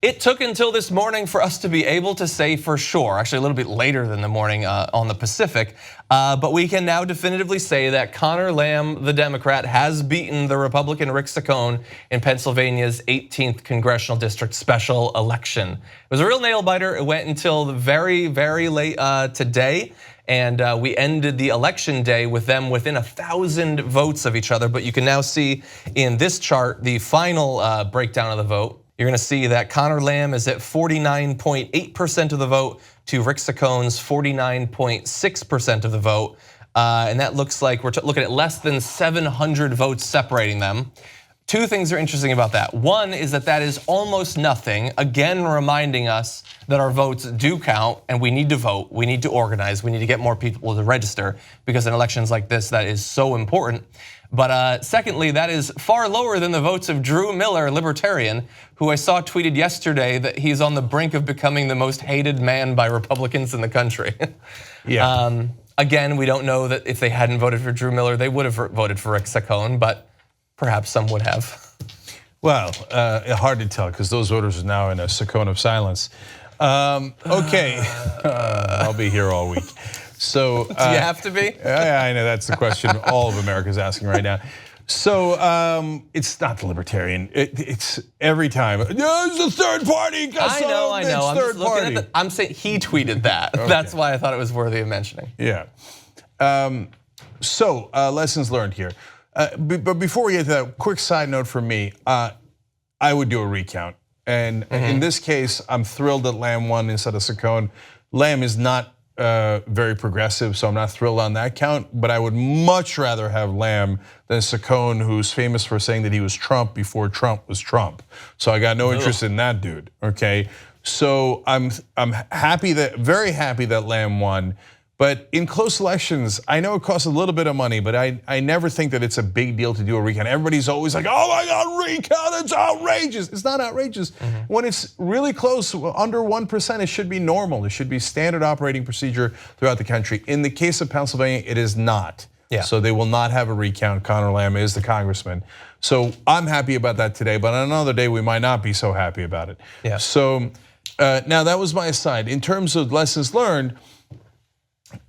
It took until this morning for us to be able to say for sure, actually a little bit later than the morning on the Pacific, but we can now definitively say that Conor Lamb, the Democrat, has beaten the Republican Rick Saccone in Pennsylvania's 18th Congressional District special election. It was a real nail biter. It went until very, very late today. And we ended the election day with them within 1,000 votes of each other. But you can now see in this chart the final breakdown of the vote. You're gonna see that Conor Lamb is at 49.8% of the vote to Rick Saccone's 49.6% of the vote. And that looks like we're looking at less than 700 votes separating them. Two things are interesting about that. One is that is almost nothing, again reminding us that our votes do count and we need to vote, we need to organize, we need to get more people to register because in elections like this, that is so important. But secondly, that is far lower than the votes of Drew Miller, libertarian, who I saw tweeted yesterday that he's on the brink of becoming the most hated man by Republicans in the country. Yeah. Again, we don't know that if they hadn't voted for Drew Miller, they would have voted for Rick Saccone, but perhaps some would have. Well, hard to tell because those voters are now in a Saccone of silence. Okay, I'll be here all week. So do you have to be? Yeah, I know that's the question all of America is asking right now. So it's not the libertarian. It's every time. Yeah, it's the third party. I know. I'm just looking at I'm saying he tweeted that. Okay. That's why I thought it was worthy of mentioning. Yeah. So lessons learned here. But before we get to that, quick side note for me, I would do a recount. And in this case, I'm thrilled that Lamb won instead of Saccone. Lamb is not very progressive, so I'm not thrilled on that count, but I would much rather have Lamb than Saccone, who's famous for saying that he was Trump before Trump was Trump. So I got no interest in that dude, okay? So I'm very happy that Lamb won. But in close elections, I know it costs a little bit of money, but I never think that it's a big deal to do a recount. Everybody's always like, oh my God, recount, it's outrageous. It's not outrageous. When it's really close, under 1%, it should be normal. It should be standard operating procedure throughout the country. In the case of Pennsylvania, it is not. Yeah. So they will not have a recount. Conor Lamb is the congressman. So I'm happy about that today, but on another day, we might not be so happy about it. Yeah. So now that was my aside. In terms of lessons learned,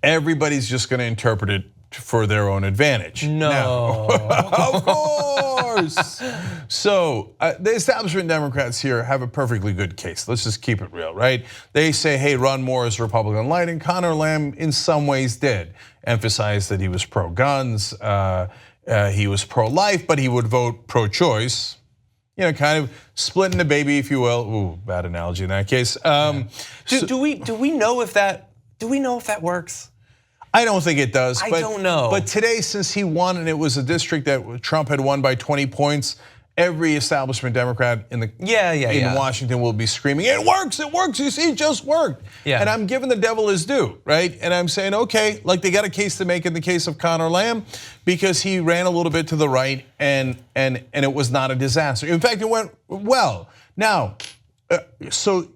everybody's just gonna interpret it for their own advantage. No. Of course. So the establishment Democrats here have a perfectly good case. Let's just keep it real, right? They say, hey, Ron Moore is Republican light, and Conor Lamb in some ways did. Emphasize that he was pro-guns, he was pro-life, but he would vote pro-choice. You know, kind of splitting the baby, if you will. Ooh, bad analogy in that case. Do we know if that? Do we know if that works? I don't think it does. I don't know. But today, since he won and it was a district that Trump had won by 20 points, every establishment Democrat in Washington will be screaming, it works, you see, it just worked. Yeah. And I'm giving the devil his due, right? And I'm saying, okay, like they got a case to make in the case of Conor Lamb because he ran a little bit to the right and it was not a disaster. In fact, it went well. Now, so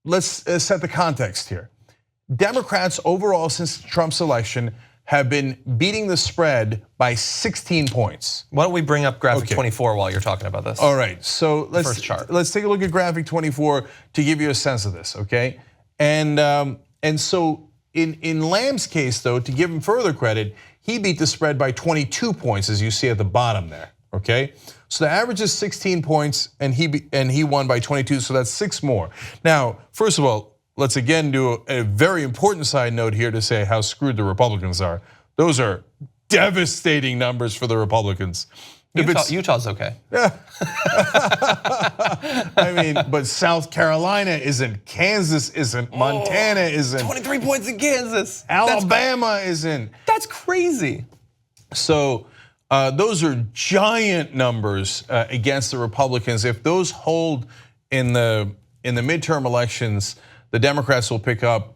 let's set the context here. Democrats overall since Trump's election have been beating the spread by 16 points. Why don't we bring up graphic 24 while you're talking about this? All right, so let's take a look at graphic 24 to give you a sense of this, okay? And so in Lamb's case though, to give him further credit, he beat the spread by 22 points as you see at the bottom there, okay? So the average is 16 points and he won by 22, so that's 6 more. Now, first of all, let's again do a very important side note here to say how screwed the Republicans are. Those are devastating numbers for the Republicans. Utah's okay. Yeah. I mean, but South Carolina isn't, Kansas isn't, Montana isn't. 23 points in Kansas. Alabama isn't. That's crazy. So those are giant numbers against the Republicans. If those hold in the midterm elections, the Democrats will pick up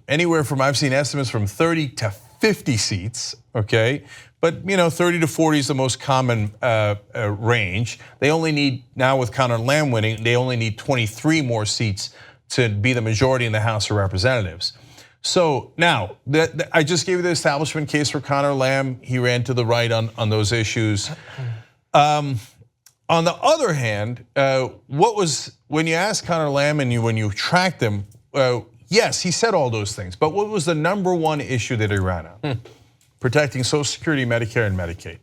anywhere from, I've seen estimates from 30 to 50 seats, okay? But 30 to 40 is the most common range. They only need, now with Conor Lamb winning, they only need 23 more seats to be the majority in the House of Representatives. So now, I just gave you the establishment case for Conor Lamb. He ran to the right on those issues. On On the other hand, when you ask Conor Lamb and when you tracked him, yes, he said all those things, but what was the #1 issue that he ran on? Protecting Social Security, Medicare, and Medicaid.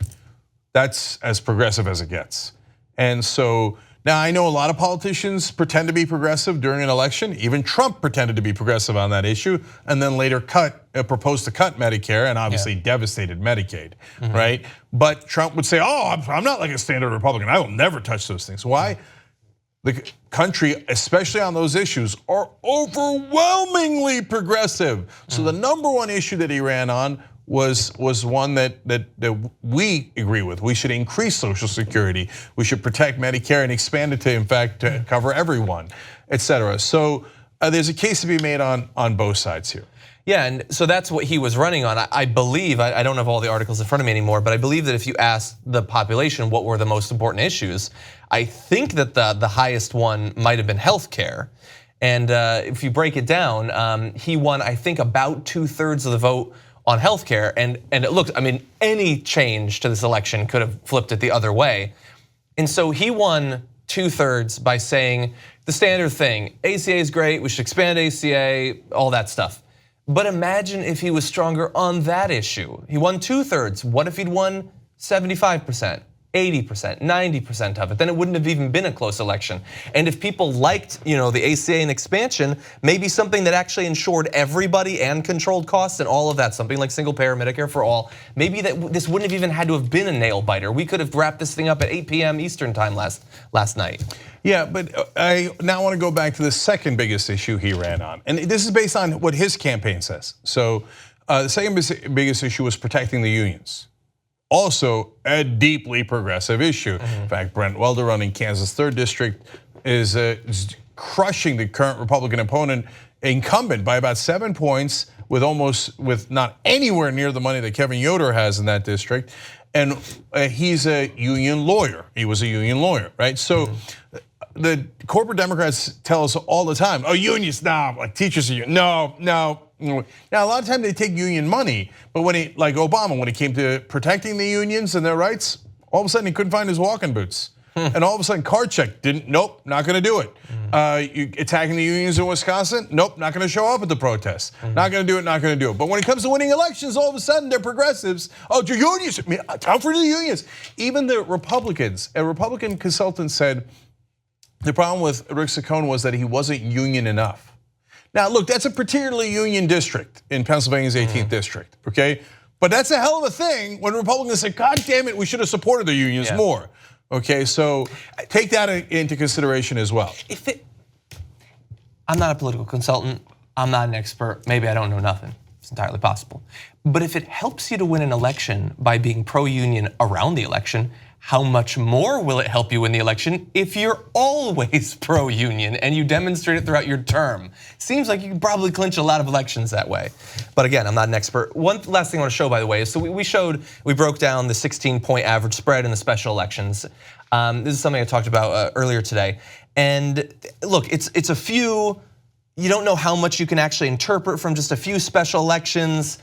That's as progressive as it gets. And so now I know a lot of politicians pretend to be progressive during an election. Even Trump pretended to be progressive on that issue, and then later proposed to cut Medicare and obviously devastated Medicaid, right? But Trump would say, "Oh, I'm not like a standard Republican. I will never touch those things." Why? The country, especially on those issues, are overwhelmingly progressive. So the #1 issue that he ran on was one that we agree with. We should increase Social Security. We should protect Medicare and expand it to, in fact, to cover everyone, et cetera. So there's a case to be made on both sides here. Yeah, and so that's what he was running on. I believe, I don't have all the articles in front of me anymore, but I believe that if you asked the population what were the most important issues, I think that the highest one might have been healthcare. And if you break it down, he won, I think, about 2/3 of the vote on healthcare, and it looked, I mean, any change to this election could have flipped it the other way. And so he won 2/3 by saying the standard thing, ACA is great, we should expand ACA, all that stuff. But imagine if he was stronger on that issue. He won 2/3. What if he'd won 75%, 80%, 90% of it? Then it wouldn't have even been a close election. And if people liked, the ACA and expansion, maybe something that actually insured everybody and controlled costs and all of that, something like single payer Medicare for all, maybe this wouldn't have even had to have been a nail biter. We could have wrapped this thing up at 8 p.m. Eastern time last night. Yeah, but I now want to go back to the second biggest issue he ran on. And this is based on what his campaign says. So the second biggest issue was protecting the unions. Also a deeply progressive issue. In fact, Brent Welder running Kansas 3rd District is crushing the current Republican opponent incumbent by about 7 points with not anywhere near the money that Kevin Yoder has in that district. And he's a union lawyer. He was a union lawyer, right? So the corporate Democrats tell us all the time, "Oh, unions, nah, like teachers are union." No. Now a lot of times they take union money, but like Obama, when it came to protecting the unions and their rights, all of a sudden he couldn't find his walking boots. And all of a sudden card check nope, not gonna do it. You attacking the unions in Wisconsin? Nope, not gonna show up at the protests. Not gonna do it, not gonna do it. But when it comes to winning elections, all of a sudden they're progressives. Oh, the unions, time for the unions. Even the Republicans, a Republican consultant said the problem with Rick Saccone was that he wasn't union enough. Now look, that's a particularly union district in Pennsylvania's 18th district, okay? But that's a hell of a thing when Republicans say, "God damn it, we should have supported the unions more." Okay, so take that into consideration as well. I'm not a political consultant, I'm not an expert, maybe I don't know nothing, it's entirely possible. But if it helps you to win an election by being pro-union around the election, how much more will it help you win the election if you're always pro-union and you demonstrate it throughout your term? Seems like you can probably clinch a lot of elections that way. But again, I'm not an expert. One last thing I want to show, by the way, is so we broke down the 16-point average spread in the special elections. This is something I talked about earlier today. And look, it's a few, you don't know how much you can actually interpret from just a few special elections,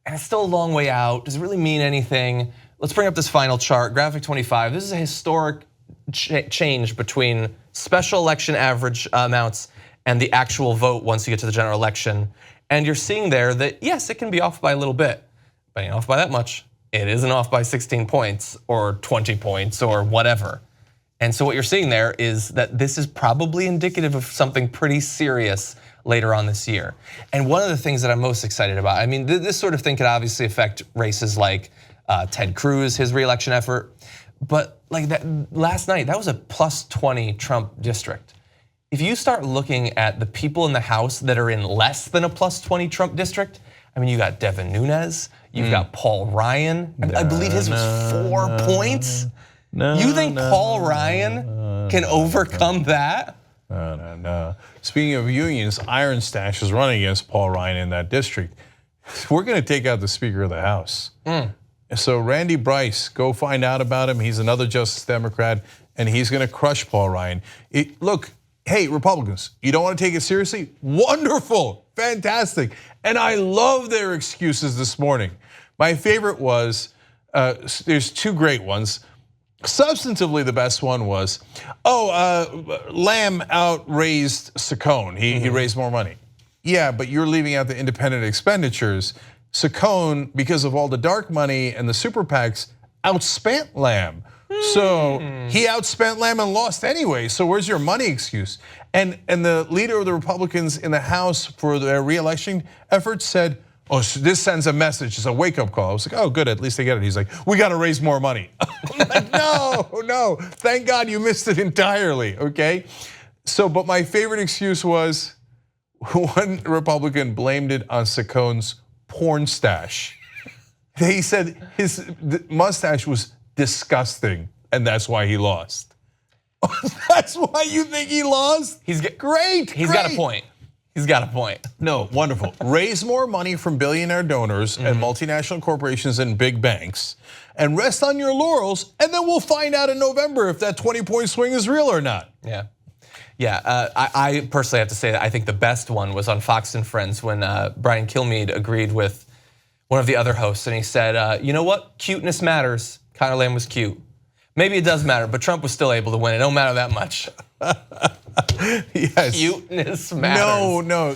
and it's still a long way out. Does it really mean anything? Let's bring up this final chart, graphic 25. This is a historic change between special election average amounts and the actual vote once you get to the general election. And you're seeing there that yes, it can be off by a little bit, but it ain't off by that much. It isn't off by 16 points or 20 points or whatever. And so what you're seeing there is that this is probably indicative of something pretty serious later on this year. And one of the things that I'm most excited about, I mean, this sort of thing could obviously affect races like Ted Cruz, his re-election effort, but like that last night, that was a +20 Trump district. If you start looking at the people in the House that are in less than a +20 Trump district, I mean, you got Devin Nunes, you've got Paul Ryan. I believe his was 4 points. You think Paul Ryan can overcome that? No. Speaking of unions, Iron Stash is running against Paul Ryan in that district. We're going to take out the Speaker of the House. So Randy Bryce, go find out about him. He's another Justice Democrat, and he's going to crush Paul Ryan. Look, hey, Republicans, you don't want to take it seriously? Wonderful, fantastic. And I love their excuses this morning. My favorite was, there's two great ones. Substantively, the best one was, Lamb outraised Saccone. He raised more money. Yeah, but you're leaving out the independent expenditures. Saccone, because of all the dark money and the super PACs, outspent Lamb. So he outspent Lamb and lost anyway. So where's your money excuse? And the leader of the Republicans in the House for their re-election efforts said, oh, so this sends a message, it's a wake-up call. I was like, oh, good, at least they get it. He's like, we got to raise more money. I'm like, no, thank God you missed it entirely, okay? So, but my favorite excuse was, one Republican blamed it on Saccone's porn stash. They said his mustache was disgusting, and that's why he lost. That's why you think he lost? Great. He's got a point. He's got a point. No, wonderful. Raise more money from billionaire donors and multinational corporations and big banks, and rest on your laurels, and then we'll find out in November if that 20-point swing is real or not. Yeah, I personally have to say that I think the best one was on Fox and Friends when Brian Kilmeade agreed with one of the other hosts, and he said, you know what, cuteness matters. Conor Lamb was cute. Maybe it does matter, but Trump was still able to win. It don't matter that much. Yes. Cuteness matters. No,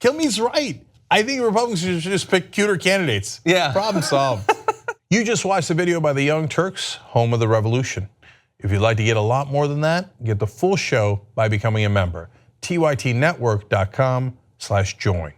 Kilmeade's right. I think Republicans should just pick cuter candidates. Yeah. Problem solved. You just watched a video by the Young Turks, home of the revolution. If you'd like to get a lot more than that, get the full show by becoming a member. tytnetwork.com/join.